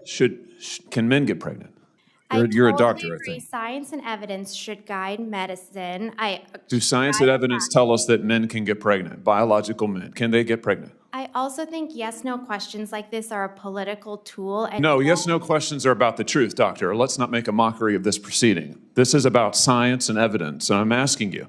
Can men get pregnant? I You're a totally doctor, I agree. think. Science and evidence should guide medicine. Do science and evidence tell us that men can get pregnant? Biological men, can they get pregnant? I also think yes/no questions like this are a political tool. And No, yes/no questions are about the truth, doctor. Let's not make a mockery of this proceeding. This is about science and evidence, and I'm asking you.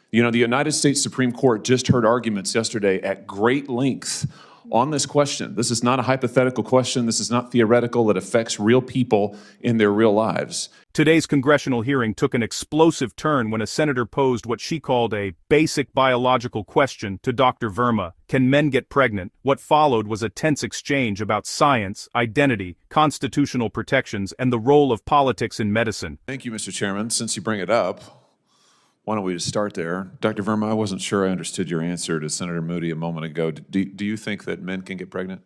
You know, the United States Supreme Court just heard arguments yesterday at great length on this question. This is not a hypothetical question. This is not theoretical. It affects real people in their real lives. Today's congressional hearing took an explosive turn when a senator posed what she called a basic biological question to Dr. Verma: can men get pregnant? What followed was a tense exchange about science, identity, constitutional protections, and the role of politics in medicine. Thank you, Mr. Chairman. Since you bring it up, why don't we just start there? Dr. Verma, I wasn't sure I understood your answer to Senator Moody a moment ago. Do you think that men can get pregnant?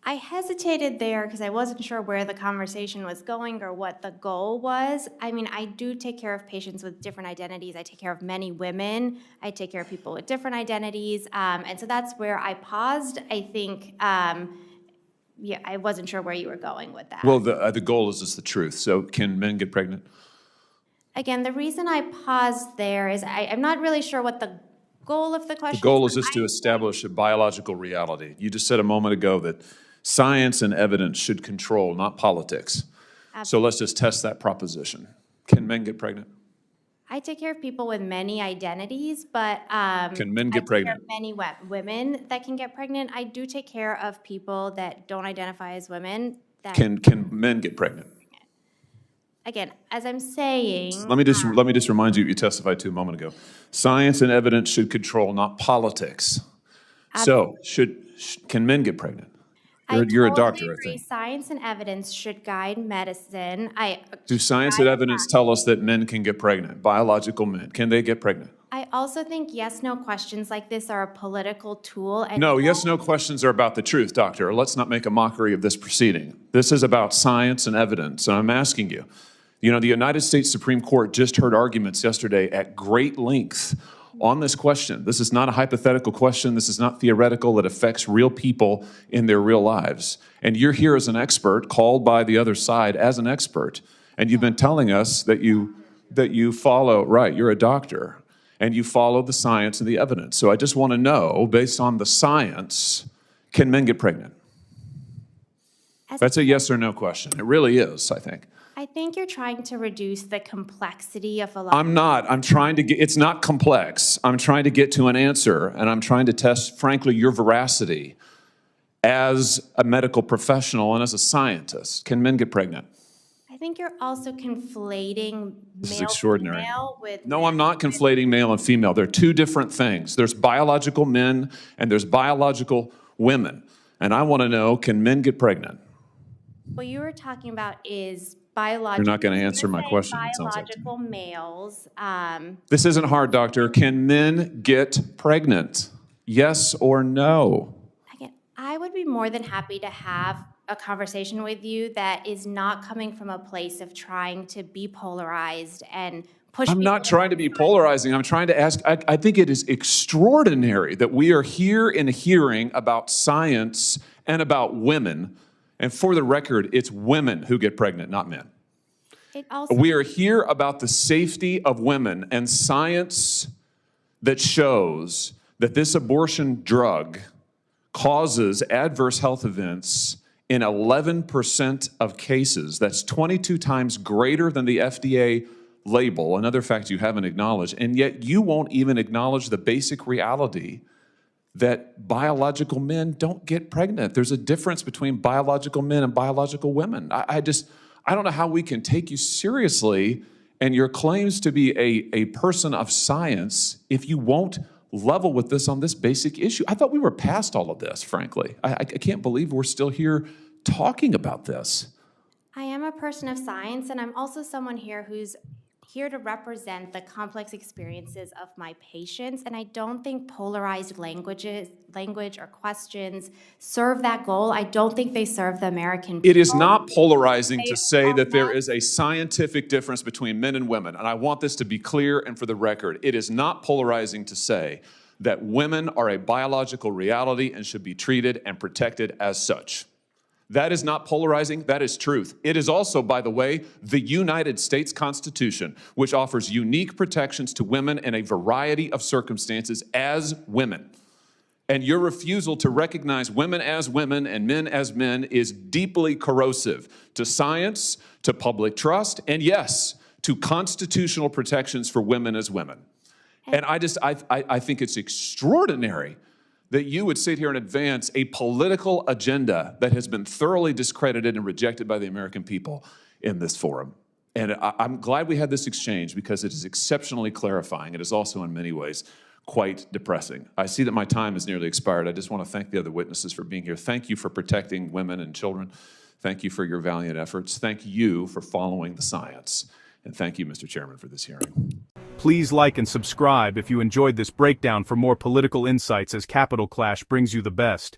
I hesitated there because I wasn't sure where the conversation was going or what the goal was. I mean, I do take care of patients with different identities. I take care of many women. I take care of people with different identities. And so that's where I paused. I think, yeah, I wasn't sure where you were going with that. Well, the goal is just the truth. So can men get pregnant? Again, the reason I paused there is I'm not really sure what the goal of the question is. The goal is just to establish a biological reality. You just said a moment ago that science and evidence should control, not politics. Absolutely. So let's just test that proposition. Can men get pregnant? I take care of people with many identities, but can men get pregnant? Many women that can get pregnant. I do take care of people that don't identify as women. Can men get pregnant? Again, as I'm saying, let me just remind you what you testified to a moment ago. Science and evidence should control, not politics. So can men get pregnant? You're a doctor, I think. Science and evidence should guide medicine. Do science and evidence tell us that men can get pregnant? Biological men, can they get pregnant? I also think yes/no questions like this are a political tool. And no, yes/no questions are about the truth, doctor. Let's not make a mockery of this proceeding. This is about science and evidence, and I'm asking you. You know, the United States Supreme Court just heard arguments yesterday at great length on this question. This is not a hypothetical question. This is not theoretical. It affects real people in their real lives. And you're here as an expert, called by the other side as an expert. And you've been telling us that you follow, right, you're a doctor, and you follow the science and the evidence. So I just want to know, based on the science, can men get pregnant? That's a yes or no question. It really is, I think. I think you're trying to reduce the complexity of a lot. I'm not. I'm trying to get, it's not complex. I'm trying to get to an answer, and I'm trying to test, frankly, your veracity as a medical professional and as a scientist. Can men get pregnant? I think you're also conflating This is extraordinary. Male with no, I'm not conflating male and female. They're two different things. There's biological men and there's biological women. And I want to know, can men get pregnant? What you were talking about is biological. You're not going to answer my question. Biological males. This isn't hard, doctor. Can men get pregnant? Yes or no? Again, I would be more than happy to have a conversation with you that is not coming from a place of trying to be polarized and push. I'm not trying to be polarizing. I'm trying to ask. I think it is extraordinary that we are here in a hearing about science and about women. And for the record, it's women who get pregnant, not men. We are here about the safety of women and science that shows that this abortion drug causes adverse health events in 11% of cases. That's 22 times greater than the FDA label, another fact you haven't acknowledged. And yet you won't even acknowledge the basic reality that biological men don't get pregnant. There's a difference between biological men and biological women. I don't know how we can take you seriously and your claims to be a person of science if you won't level with this on this basic issue. I thought we were past all of this, frankly. I can't believe we're still here talking about this. I am a person of science, and I'm also someone here who's here to represent the complex experiences of my patients, and I don't think polarized language or questions serve that goal. I don't think they serve the American people. It is not polarizing to say that there is a scientific difference between men and women, and I want this to be clear and for the record. It is not polarizing to say that women are a biological reality and should be treated and protected as such. That is not polarizing, that is truth. It is also, by the way, the United States Constitution, which offers unique protections to women in a variety of circumstances as women. And your refusal to recognize women as women and men as men is deeply corrosive to science, to public trust, and yes, to constitutional protections for women as women. And I think it's extraordinary that you would sit here and advance a political agenda that has been thoroughly discredited and rejected by the American people in this forum. And I'm glad we had this exchange because it is exceptionally clarifying. It is also in many ways quite depressing. I see that my time has nearly expired. I just want to thank the other witnesses for being here. Thank you for protecting women and children. Thank you for your valiant efforts. Thank you for following the science. And thank you, Mr. Chairman, for this hearing. Please like and subscribe if you enjoyed this breakdown for more political insights as Capital Clash brings you the best.